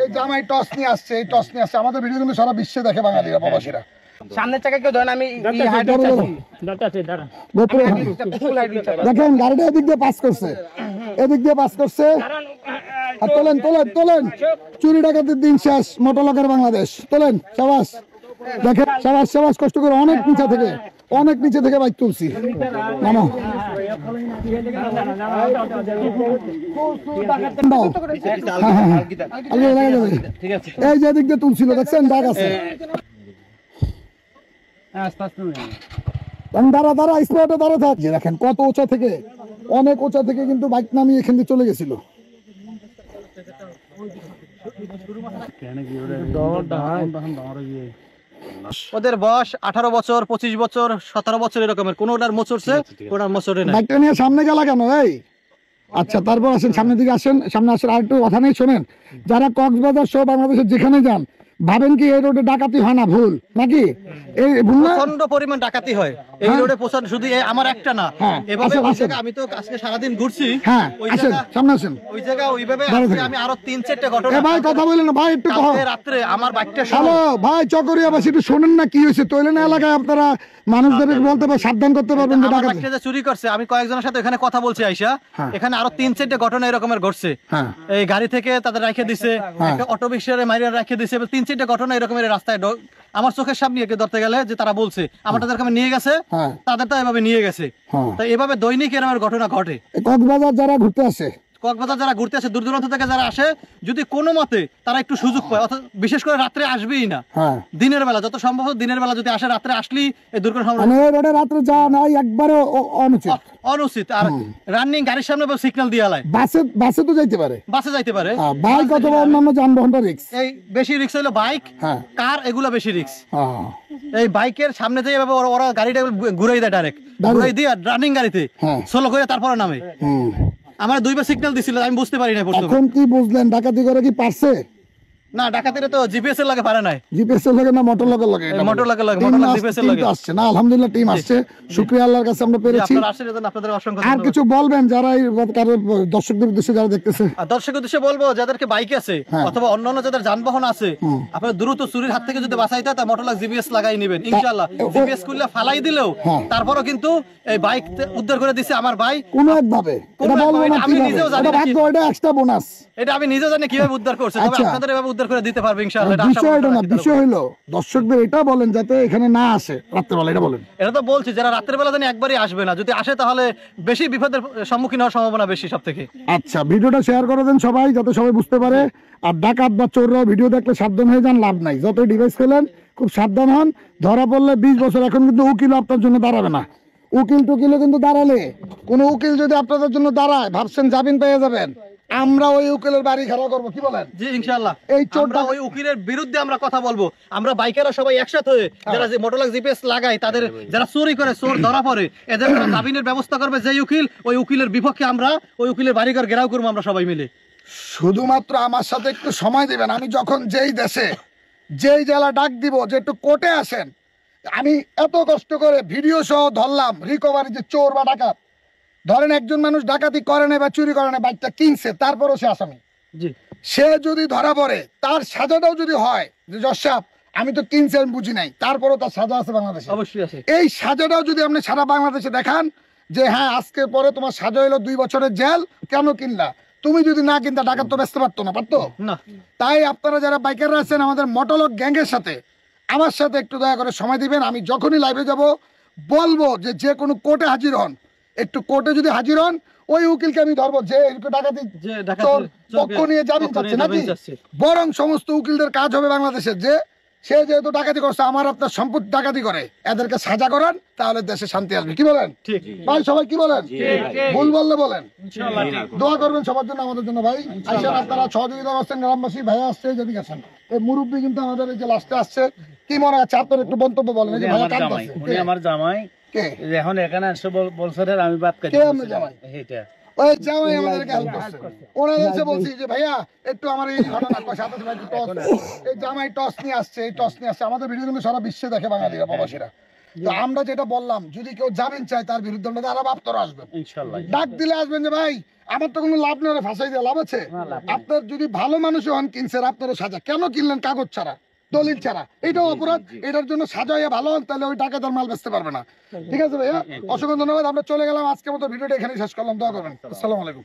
এই জামাই টস নিয়ে আসছে, এই টস নিয়ে আসছে। আমাদের ভিডিও কিন্তু সারা বিশ্বে দেখে বাঙালিরা, প্রবাসীরা। সামনের চাকা কেউ ধরেন, আমি দেখেন গাড়িটা এদিক দিয়ে পাস করছে, এদিক দিয়ে পাস করছে। আর তোলেন তোলেন তোলেন, চুরি ডাকাতির দিন শেষ, মোটরলকের বাংলাদেশ। তোলেন, সাবাস। দেখেন, সাবাস সাবাস, কষ্ট করে অনেক নিচে থেকে, অনেক নিচে থেকে বাইক তুলছি। নামো, এই যে দিক দিয়ে তুলছিল, দেখছেন দাগ আছে। দাঁড়া দাঁড়া, স্পটে দাঁড়া থাক। যে দেখেন কত উঁচা থেকে, অনেক উঁচা থেকে কিন্তু বাইক নামিয়ে এখান দিয়ে চলে গেছিল। ওদের বয়স 18 বছর, 25 বছর, 17 বছর এরকমের। কোনটার মোচড়ছে, কোনটার মোচড়ে নাই। বাইকটা নিয়ে সামনে গেলা কেন? এই আচ্ছা, তারপর আসেন, সামনের দিকে আসেন, সামনে আসেন। আর একটু কথা নেই, শোনেন। যারা কক্সবাজার সহ বাংলাদেশের যেখানে যান, ভাবেন কি এই রোডে ডাকাতি হয় না? ভুল নাকি? এই ভুল না, প্রচন্ড পরিমাণ ডাকাতি হয় এই রোডে। প্রচন্ড, শুধু আমার একটা না, এভাবে আমি তো আজকে সারাদিন ঘুরছি। হ্যাঁ, আসেন, সামনে আসেন। ওই জায়গা ওইভাবে আমি আরো 3-4টা ঘটনা। ভাই কথা বলেন না ভাই, একটু রাত্রে আমার বাইকটা। হ্যালো ভাই, চকরিয়া বাসী, একটু শোনেন না কি হয়েছে। তৈলেনা এলাকায় আপনারা মানুষদের বলতে পারবেন, সাবধান করতে পারবেন যে ডাকাতি চুরি করছে। আমি কয়েকজনের সাথে এখানে কথা বলছি আইসা, এখানে আরো 3-4টা ঘটনা এরকমের ঘটছে। এই গাড়ি থেকে তাদের রেখে দিছে, একটা অটো রিকশারে মাইরা রেখে দিছে। 3-4টা ঘটনা এরকমের রাস্তায় আমার চোখের সামনে ধরতে গেলে, যে তারা বলছে আমার তাদেরকে নিয়ে গেছে, তাদের তো এভাবে নিয়ে গেছে। তো এভাবে দৈনিক এরকমের ঘটনা ঘটে। কক্সবাজার যারা ঘুরতে আসে, কক্সবাজার যারা ঘুরতে আসে, দূর দূরান্ত থেকে যারা আসে, যদি কোনো মতে তারা একটু সুযোগ পায়, অর্থাৎ বিশেষ করে রাত্রে আসবেই না, দিনের বেলা যত সম্ভব দিনের বেলা যদি আসে, রাত্রে আসলেই এই দুর্ঘটনা রাত্রে যাওয়া নাই একবারে অনুচিত, অনুচিত। আর রানিং গাড়ির সামনে সিগন্যাল দিয়ে আলায়। বাসে তো যাইতে পারে, বাসে যাইতে পারে, বাইক অথবা অন্যান্য যানবাহনটা রিস্ক। এই বেশি রিস্ক হলো বাইক, কার, এগুলো বেশি রিস্ক। এই বাইকের সামনে দিয়ে ওরা গাড়িটা ঘুরাই দেয়, ডাইরেক্ট ঘুরাই দিয়ে রানিং গাড়িতে সোলো করে তারপরে নামে। আমার 2বার সিগন্যাল দিছিল, আমি বুঝতে পারি না। এখন কি বুঝলেন ডাকাতি করে কি পারছে? না, ডাকাতিরে তো জিপিএস এর লাগে পারে নাই। জিপিএস এর লাগে না, মোটর লগের লাগে? মোটর লাগে, মোটর জিপিএস এর লাগে আসছে না। আলহামদুলিল্লাহ টিম আসছে, শুকরিয়া আল্লাহর কাছে আমরা পেরেছি। আপনারা আসলে আপনাদের অসংখ্য আর কিছু বলবেন যারা এই দর্শকদের উদ্দেশ্যে যারা দেখতেছে? দর্শকদের উদ্দেশ্যে বলবো, যাদেরকে বাইক আছে অথবা অন্যান্য যাদের যানবাহন আছে, আপনারা দ্রুত চুরির হাত থেকে যদি বাঁচাইতে হয়, তা মোটর জিপিএস লাগাই নেবেন ইনশাআল্লাহ। জিপিএস খুললে ফালাই দিলেও তারপরও কিন্তু এই বাইক উদ্ধার করে দিছে আমার ভাই কোনো একভাবে। এটা বলবো না, আমি নিজেও জানি, এটা এক্সট্রা বোনাস। এটা আমি নিজেও জানি কিভাবে উদ্ধার করছে, তবে আপনাদের এভাবে উদ্ধার করে দিতে পারবে ইনশাআল্লাহ। বিষয়টা না, বিষয় হলো দর্শকদের এটা বলেন যাতে এখানে না আসে রাত্রেবেলা, এটা বলেন। এটা তো বলছি, যারা রাতের বেলা জানি একবারই আসবে না, যদি আসে তাহলে বেশি বিপদের সম্মুখীন হওয়ার সম্ভাবনা বেশি সব থেকে। আচ্ছা, ভিডিওটা শেয়ার করে দেন সবাই, যাতে সবাই বুঝতে পারে। আর ডাকাত বা চোররা ভিডিও দেখলে সাবধান হয়ে যান, লাভ নাই। যতই ডিভাইস ফেলেন খুব সাবধান হন। ধরা পড়লে 20 বছর। এখন কিন্তু উকিল আপনার জন্য দাঁড়াবে না, উকিল টুকিলও কিন্তু দাঁড়ালে, কোন উকিল যদি আপনাদের জন্য দাঁড়ায়, ভাবছেন জামিন পেয়ে যাবেন, আমরা ওই উকিলের বাড়ি খাড়া করবো। কি বলেন? জি ইনশাআল্লাহ, এই চোরটা ওই উকিলের বিরুদ্ধে আমরা কথা বলবো। আমরা বাইকাররা সবাই একসাথে হয়ে, যারা যে মোটরলাক জিপিএস লাগায়, তাদের যারা চুরি করে, চোর ধরা পড়ে, এদের জামিনের ব্যবস্থা করবে যে উকিল, ওই উকিলের বিপক্ষে আমরা ওই উকিলের বাড়িঘর ঘেরাও করবো আমরা সবাই মিলে। শুধুমাত্র আমার সাথে একটু সময় দিবেন। আমি যখন যেই দেশে যেই জেলা ডাক দিব যে একটু কোর্টে আসেন, আমি এত কষ্ট করে ভিডিও সহ ধরলাম রিকভারি, যে চোর বা ডাকাত, ধরেন একজন মানুষ ডাকাতি করে না বা চুরি করে না, বাইকটা কিনছে, তারপরও সে আসামি। সে যদি ধরা পড়ে, তার সাজাটাও যদি হয় যে জজ সাহেব আমি তো কিনছি, আমি বুঝি নাই, তারপরও তার সাজা আছে বাংলাদেশে, অবশ্যই আছে। এই সাজাটাও যদি আপনি সারা বাংলাদেশে দেখান যে হ্যাঁ আজকে পরে তোমার সাজা হলো 2 বছরের জেল, কেন কিনলা? তুমি যদি না কিনতা ডাকাত তো বেচতে পারতো না, পারতো না। তাই আপনারা যারা বাইকাররা আছেন, আমাদের মোটরলক গ্যাংয়ের সাথে আমার সাথে একটু দয়া করে সময় দিবেন। আমি যখনই লাইভে যাব বলবো যে কোনো কোর্টে হাজির হন। একটু কোর্টে যদি হাজির হন, ওই উকিলকে আমি ধরবো যে ডাকাতি পক্ষ নিয়ে জামিন চাচ্ছে নাকি। বরং সমস্ত উকিলদের কাজ হবে বাংলাদেশের, যে সে যেহেতু ডাকাতি করছে, আমার আপনার সম্পত্তি ডাকাতি করে, এদেরকে সাজা করান, তাহলে দেশে শান্তি আসবে। কি বলেন ভাই? সবাই কি বলেন? ভুল বললে বলেন। দোয়া করবেন সবার জন্য, আমাদের জন্য। ভাই আইসেন, আপনারা সহযোগিতা করছেন, গ্রামবাসী ভাইয়া আসছে, যদি গেছেন এই মুরব্বী কিন্তু আমাদের এই যে লাস্টে আসছে, কি মনে হচ্ছে আপনার? একটু মন্তব্য বলেন। এই যে ভাইয়া কাঁদতেছে, আমার জামাই এখন এখানে আসছে বলছে আমি বাদ কাটি। ওই জামাই আমাদেরকে হেল্প করছে, ওনাদের বলছি যে ভাইয়া একটু আমার এই ঘটনা, এই জামাই টস নিয়ে আসছে, এই টস নিয়ে আসছে। আমাদের ভিডিও কিন্তু সারা বিশ্বে দেখে বাঙালিরা, প্রবাসীরা। তো আমরা যেটা বললাম, যদি কেউ জামিন চায় তার বিরুদ্ধে আমরা আরো আপনারা আসবেন, ইনশাল্লাহ ডাক দিলে আসবেন যে ভাই আমার তো কোনো লাভ নেই, ওরে ফাঁসাই দিয়ে লাভ আছে? আপনার যদি ভালো মানুষ হন, কিনছেন আপনারও সাজা, কেন কিনলেন কাগজ ছাড়া, দলিল ছাড়া? এটাও অপরাধ। এটার জন্য সাজাইয়া ভালো হন, তাহলে ওই টাকাদার মাল বেচতে পারবে না। ঠিক আছে ভাইয়া, অসংখ্য ধন্যবাদ। আমরা চলে গেলাম, আজকের মতো ভিডিওটা এখানে শেষ করলাম। দোয়া করবেন। আসসালামু আলাইকুম।